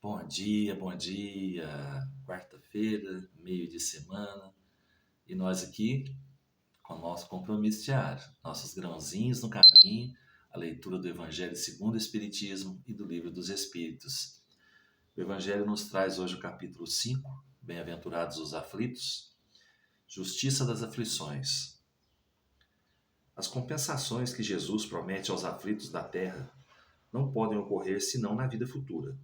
Bom dia. Quarta-feira, meio de semana, e nós aqui com o nosso compromisso diário, nossos grãozinhos no caminho, a leitura do Evangelho segundo o Espiritismo e do Livro dos Espíritos. O Evangelho nos traz hoje o capítulo 5, Bem-aventurados os aflitos, Justiça das aflições. As compensações que Jesus promete aos aflitos da terra não podem ocorrer senão na vida futura.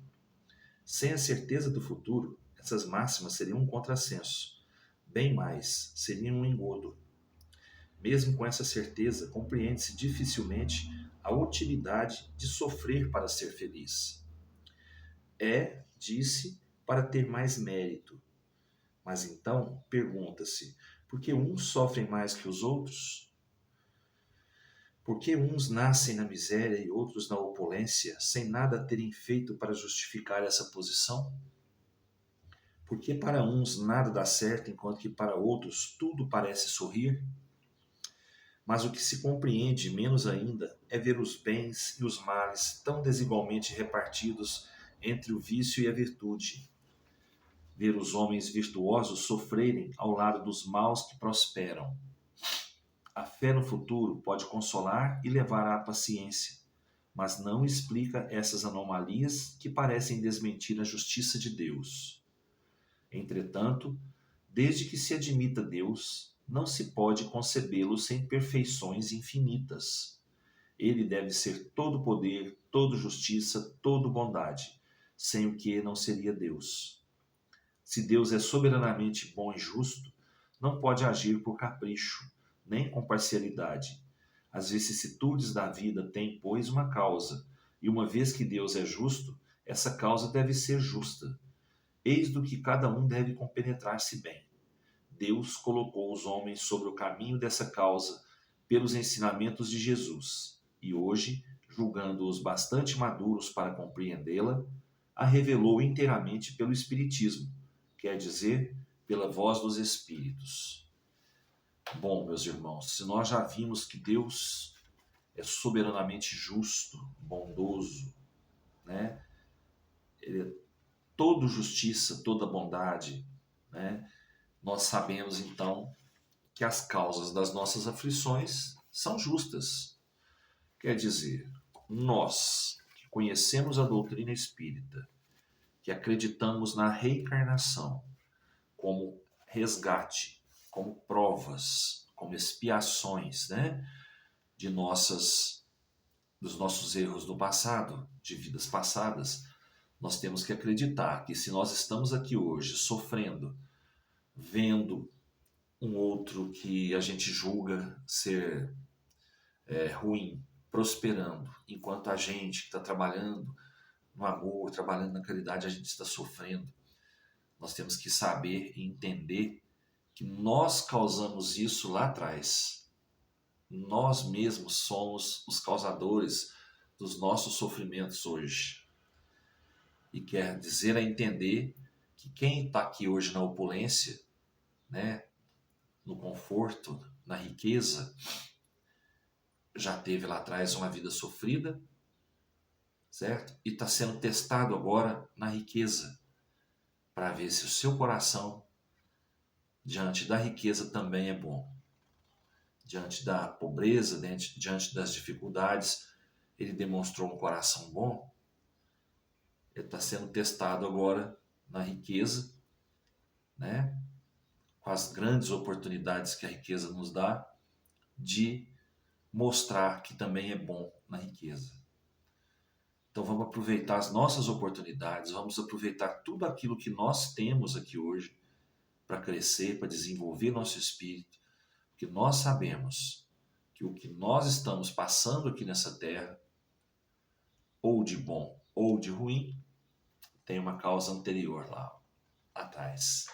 Sem a certeza do futuro, essas máximas seriam um contrassenso. Bem mais, seriam um engodo. Mesmo com essa certeza, compreende-se dificilmente a utilidade de sofrer para ser feliz. Disse, para ter mais mérito. Mas então, pergunta-se, por que uns sofrem mais que os outros? Por que uns nascem na miséria e outros na opulência, sem nada terem feito para justificar essa posição? Por que para uns nada dá certo, enquanto que para outros tudo parece sorrir? Mas o que se compreende menos ainda é ver os bens e os males tão desigualmente repartidos entre o vício e a virtude. Ver os homens virtuosos sofrerem ao lado dos maus que prosperam. A fé no futuro pode consolar e levar à paciência, mas não explica essas anomalias que parecem desmentir a justiça de Deus. Entretanto, desde que se admita Deus, não se pode concebê-lo sem perfeições infinitas. Ele deve ser todo poder, todo justiça, todo bondade, sem o que não seria Deus. Se Deus é soberanamente bom e justo, não pode agir por capricho, nem com parcialidade. As vicissitudes da vida têm, pois, uma causa, e uma vez que Deus é justo, essa causa deve ser justa. Eis do que cada um deve compenetrar-se bem. Deus colocou os homens sobre o caminho dessa causa pelos ensinamentos de Jesus, e hoje, julgando-os bastante maduros para compreendê-la, a revelou inteiramente pelo Espiritismo, quer dizer, pela voz dos Espíritos. Bom, meus irmãos, se nós já vimos que Deus é soberanamente justo, bondoso, né? Ele é toda justiça, toda bondade, né? Nós sabemos então que as causas das nossas aflições são justas. Quer dizer, nós que conhecemos a doutrina espírita, que acreditamos na reencarnação como resgate, como provas, como expiações, né, dos nossos erros do passado, de vidas passadas, nós temos que acreditar que se nós estamos aqui hoje sofrendo, vendo um outro que a gente julga ser ruim, prosperando, enquanto a gente que está trabalhando no amor, trabalhando na caridade, a gente está sofrendo. Nós temos que saber e entender que nós causamos isso lá atrás. Nós mesmos somos os causadores dos nossos sofrimentos hoje. E quer dizer a entender que quem está aqui hoje na opulência, né, no conforto, na riqueza, já teve lá atrás uma vida sofrida, certo? E está sendo testado agora na riqueza, para ver se o seu coração, diante da riqueza, também é bom. Diante da pobreza, diante das dificuldades, ele demonstrou um coração bom. Ele está sendo testado agora na riqueza, né? Com as grandes oportunidades que a riqueza nos dá, de mostrar que também é bom na riqueza. Então vamos aproveitar as nossas oportunidades, vamos aproveitar tudo aquilo que nós temos aqui hoje para crescer, para desenvolver nosso espírito, porque nós sabemos que o que nós estamos passando aqui nessa terra, ou de bom ou de ruim, tem uma causa anterior lá atrás,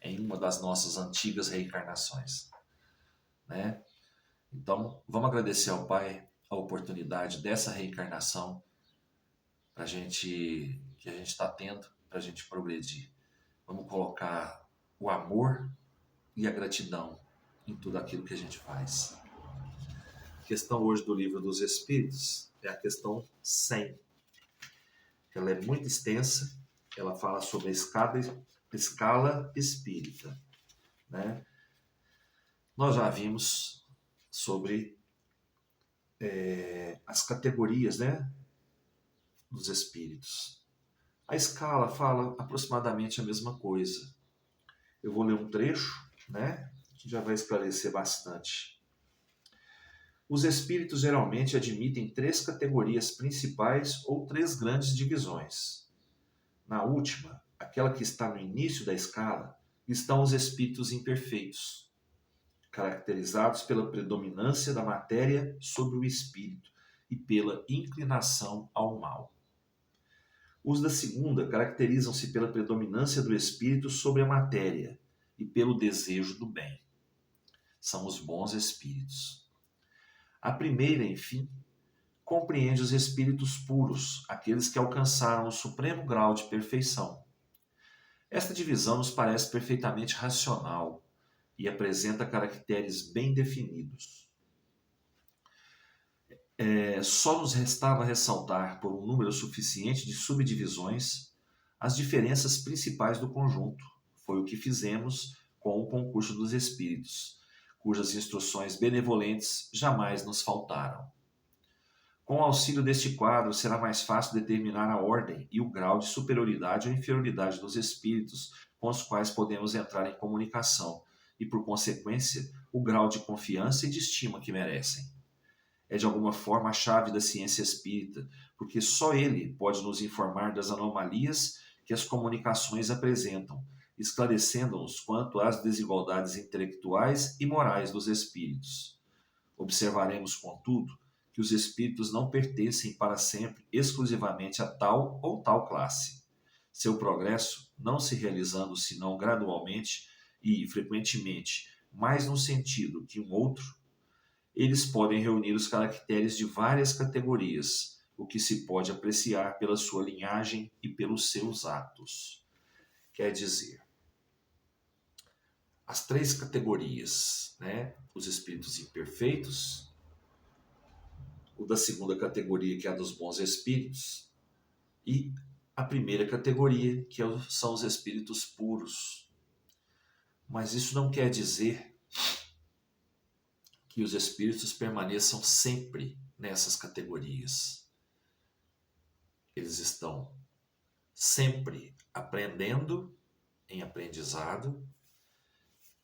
em uma das nossas antigas reencarnações, né? Então, vamos agradecer ao Pai a oportunidade dessa reencarnação que a gente está tendo para a gente progredir. Vamos colocar o amor e a gratidão em tudo aquilo que a gente faz. A questão hoje do Livro dos Espíritos é a questão 100. Ela é muito extensa, ela fala sobre a escala espírita, né? Nós já vimos sobre as categorias, né, dos espíritos. A escala fala aproximadamente a mesma coisa. Eu vou ler um trecho, né, que já vai esclarecer bastante. Os espíritos geralmente admitem 3 categorias principais ou 3 grandes divisões. Na última, aquela que está no início da escala, estão os espíritos imperfeitos, caracterizados pela predominância da matéria sobre o espírito e pela inclinação ao mal. Os da segunda caracterizam-se pela predominância do espírito sobre a matéria e pelo desejo do bem. São os bons espíritos. A primeira, enfim, compreende os espíritos puros, aqueles que alcançaram o supremo grau de perfeição. Esta divisão nos parece perfeitamente racional e apresenta caracteres bem definidos. Só nos restava ressaltar, por um número suficiente de subdivisões, as diferenças principais do conjunto. Foi o que fizemos com o concurso dos espíritos, cujas instruções benevolentes jamais nos faltaram. Com o auxílio deste quadro, será mais fácil determinar a ordem e o grau de superioridade ou inferioridade dos espíritos com os quais podemos entrar em comunicação e, por consequência, o grau de confiança e de estima que merecem. É de alguma forma a chave da ciência espírita, porque só ele pode nos informar das anomalias que as comunicações apresentam, esclarecendo-nos quanto às desigualdades intelectuais e morais dos espíritos. Observaremos, contudo, que os espíritos não pertencem para sempre exclusivamente a tal ou tal classe. Seu progresso não se realizando senão gradualmente e, frequentemente, mais num sentido que um outro, eles podem reunir os caracteres de várias categorias, o que se pode apreciar pela sua linhagem e pelos seus atos. Quer dizer, as 3 categorias, né? Os espíritos imperfeitos, o da segunda categoria, que é a dos bons espíritos, e a primeira categoria, que são os espíritos puros. Mas isso não quer dizer que os espíritos permaneçam sempre nessas categorias. Eles estão sempre aprendendo, em aprendizado,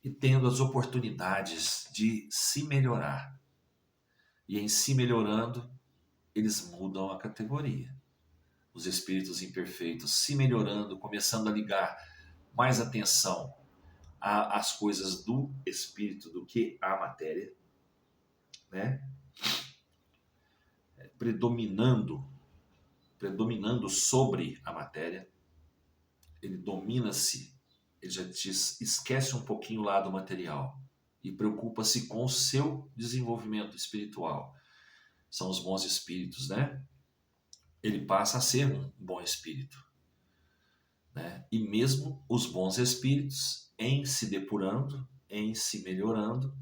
e tendo as oportunidades de se melhorar. E em se melhorando, eles mudam a categoria. Os espíritos imperfeitos se melhorando, começando a ligar mais atenção às coisas do espírito do que à matéria, né? Predominando sobre a matéria. Ele domina-se, ele já esquece um pouquinho o lado material e preocupa-se com o seu desenvolvimento espiritual. São os bons espíritos, né? Ele passa a ser um bom espírito, né? E mesmo os bons espíritos, em se depurando, em se melhorando,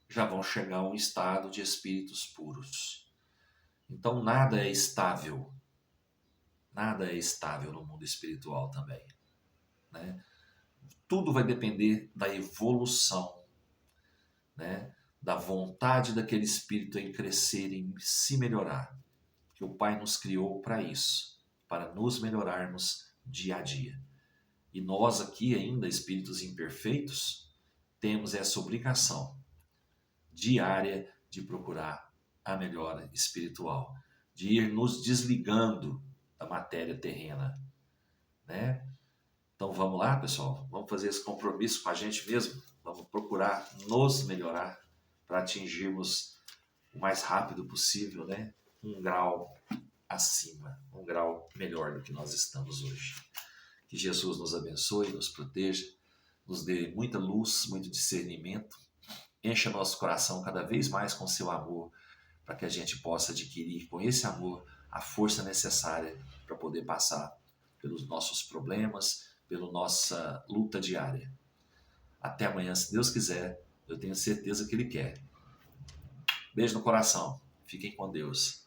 já vão chegar a um estado de espíritos puros. Então nada é estável no mundo espiritual também, né? Tudo vai depender da evolução, né? Da vontade daquele espírito em crescer, em se melhorar. Que o Pai nos criou para isso, para nos melhorarmos dia a dia. E nós aqui ainda, espíritos imperfeitos, temos essa obrigação diária de procurar a melhora espiritual, de ir nos desligando da matéria terrena, né? Então vamos lá, pessoal, vamos fazer esse compromisso com a gente mesmo, vamos procurar nos melhorar para atingirmos o mais rápido possível, né? Um grau acima, um grau melhor do que nós estamos hoje. Que Jesus nos abençoe, nos proteja, nos dê muita luz, muito discernimento, encha nosso coração cada vez mais com seu amor, para que a gente possa adquirir com esse amor a força necessária para poder passar pelos nossos problemas, pela nossa luta diária. Até amanhã, se Deus quiser, eu tenho certeza que Ele quer. Beijo no coração, fiquem com Deus.